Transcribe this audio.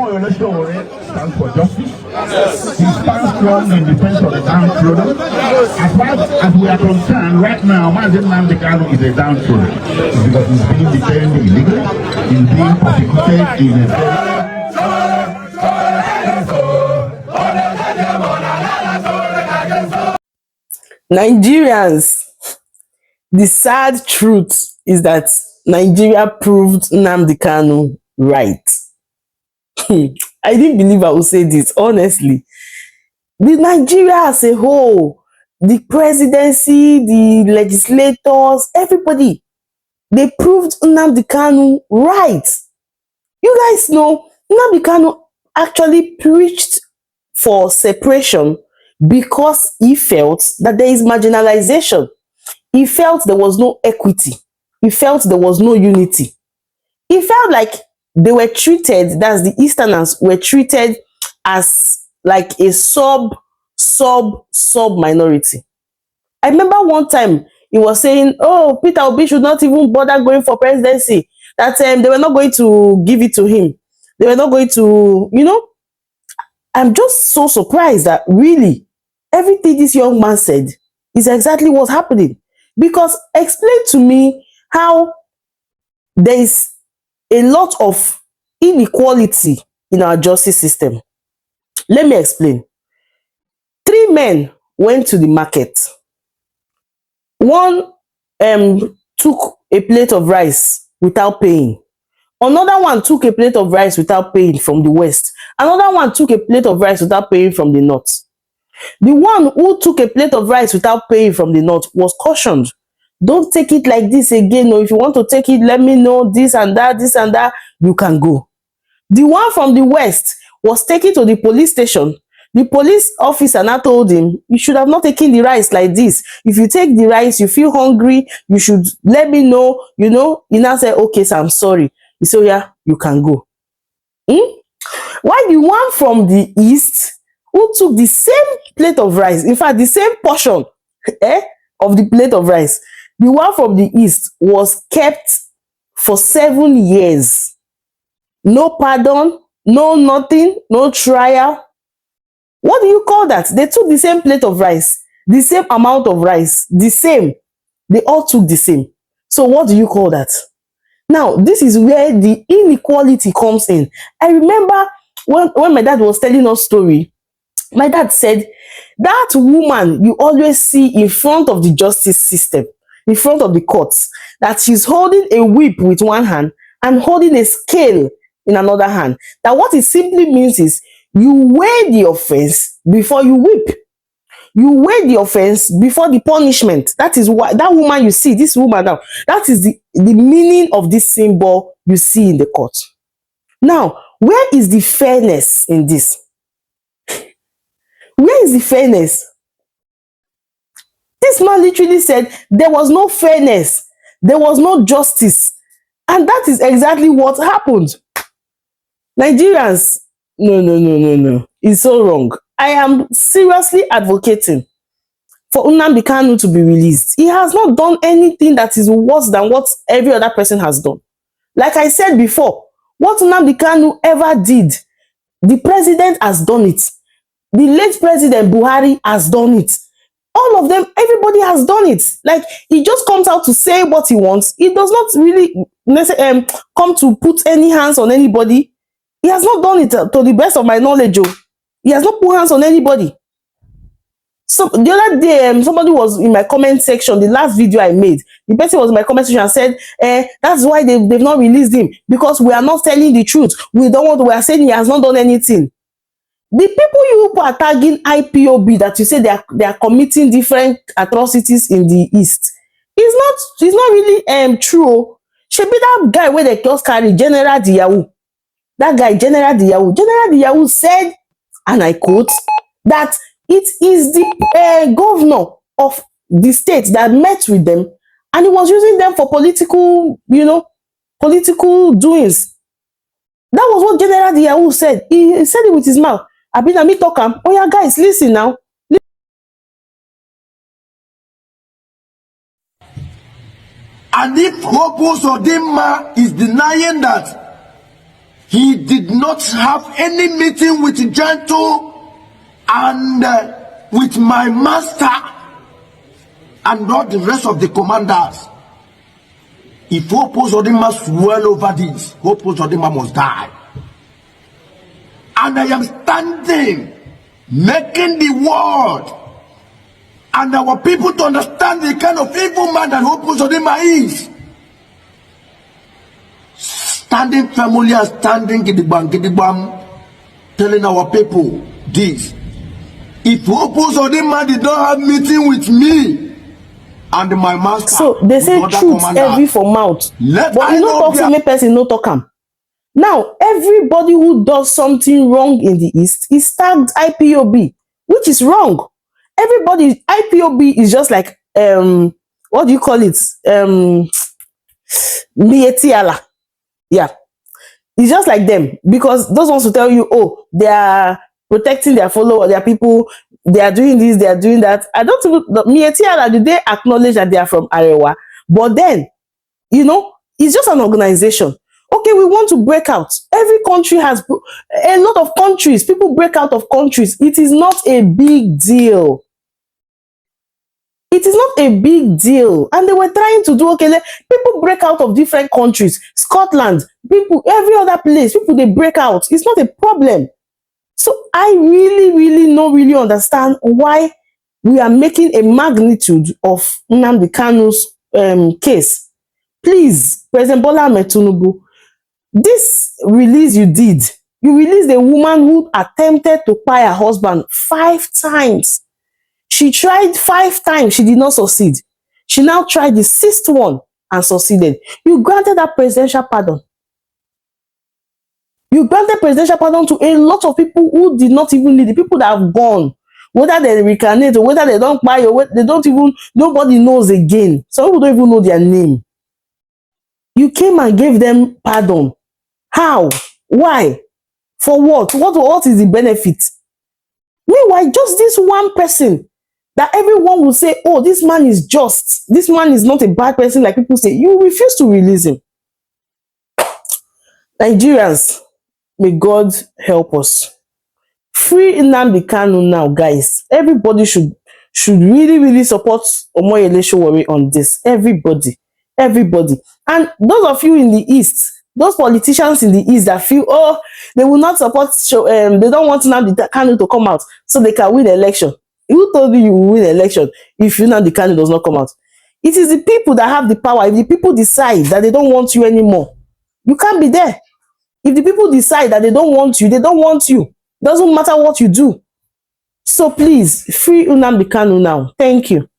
omoyele sowore stands for justice. He stands strong in defense of the downtrodden. As far as we are concerned, right now, Nnamdi Kanu is a downtrodden because he's being detained illegally, he's being persecuted in a Nigerians, the sad truth is that Nigeria proved Nnamdi Kanu right. I didn't believe I would say this, honestly. The Nigeria as a whole, the presidency, the legislators, everybody, they proved Nnamdi Kanu right. You guys know, Nnamdi Kanu actually preached for separation because he felt that there is marginalization. He felt there was no equity. He felt there was no unity. He felt like they were treated, that's the Easterners, were treated as like a sub minority. I remember one time he was saying, oh, Peter Obi should not even bother going for presidency, that they were not going to give it to him. They were not going to, I'm just so surprised that really everything this young man said is exactly what's happening. Because explain to me how there is a lot of inequality in our justice system. Let me explain. 3 men went to the market. One took a plate of rice without paying. Another one took a plate of rice without paying from the west. Another one took a plate of rice without paying from the north. The one who took a plate of rice without paying from the north was cautioned. Don't take it like this again. No, if you want to take it, let me know, this and that, you can go. The one from the west was taken to the police station. The police officer now told him, you should have not taken the rice like this. If you take the rice, you feel hungry, you should let me know, He now said, okay, so I'm sorry. He said, yeah, you can go. Why the one from the east who took the same plate of rice, in fact, the same portion of the plate of rice, the one from the east was kept for 7 years. No pardon, no nothing, no trial. What do you call that? They took the same plate of rice, the same amount of rice, the same. They all took the same. So what do you call that? Now, this is where the inequality comes in. I remember when my dad was telling us story, my dad said, that woman you always see in front of the justice system, in front of the courts, that she's holding a whip with one hand and holding a scale in another hand. That what it simply means is you weigh the offense before you whip. You weigh the offense before the punishment. That is why that woman you see, this woman now, that is the meaning of this symbol you see in the court. Now, where is the fairness in this? Where is the fairness? This man literally said there was no fairness, there was no justice, and that is exactly what happened. Nigerians, no. It's so wrong. I am seriously advocating for Nnamdi Kanu to be released. He has not done anything that is worse than what every other person has done. Like I said before, what Nnamdi Kanu ever did, the president has done it. The late President Buhari has done it. All of them, everybody has done it. Like, he just comes out to say what he wants. He does not really come to put any hands on anybody. He has not done it to the best of my knowledge. He has not put hands on anybody. So the other day, somebody was in my comment section, the last video I made, the person was in my comment section and said, that's why they've not released him, because we are not telling the truth. We are saying he has not done anything. The people you are tagging IPOD, that you say they are committing different atrocities in the East, it's not really true. Should be that guy where they just carry General Diyawu. That guy, General Diyawu said, and I quote, that it is the governor of the state that met with them, and he was using them for political doings. That was what General Diyawu said. He said it with his mouth. Abinami talk am. Oh yeah, guys, listen now. And if Hopo Sodima is denying that he did not have any meeting with Gentle and with my master and not the rest of the commanders. If Hope Uzodimma swell over this, Hope Uzodimma must die. And I am standing, making the world and our people to understand the kind of evil man that Hope Uzodimma is. Standing firmly and standing gidigbam, telling our people this. If Hope Uzodimma did not have meeting with me and my master, so they say truth heavy for mouth, but you no talk say make person no talk am. Now everybody who does something wrong in the East is tagged IPOB, which is wrong. Everybody, IPOB is just like what do you call it? Mietiala. Yeah, it's just like them, because those ones will tell you, oh, they are protecting their followers, their people, they are doing this, they are doing that. I don't even, Mietiala, do they acknowledge that they are from Arewa? But then, you know, it's just an organization. Okay, we want to break out. Every country has, a lot of countries, people break out of countries. It is not a big deal. It is not a big deal. And they were trying to do, okay, people break out of different countries. Scotland, people, every other place, people, they break out. It's not a problem. So I really don't understand why we are making a magnitude of Nnamdi Kanu's case. Please, President Bola Ahmed Tinubu, this release you did, you released a woman who attempted to buy her husband 5 times. She tried 5 times, she did not succeed. She now tried the 6th one and succeeded. You granted her presidential pardon. You granted presidential pardon to a lot of people who did not even need, the people that have gone, whether they reincarnate or whether they don't buy or they don't even, nobody knows again. Some people don't even know their name. You came and gave them pardon. How? Why? For what? What is the benefit? Meanwhile, just this one person that everyone will say, oh, this man is just, this man is not a bad person like people say, you refuse to release him. Nigerians, may God help us. Free Nnamdi Kanu now, guys. Everybody should really support omoyele sowore on this. Everybody. And those of you in the East, those politicians in the East that feel, oh, they will not support, they don't want Nnamdi Kanu to come out so they can win the election. Who told you will win the election if Nnamdi Kanu does not come out? It is the people that have the power. If the people decide that they don't want you anymore, you can't be there. If the people decide that they don't want you, they don't want you. Doesn't matter what you do. So please, free Nnamdi Kanu now. Thank you.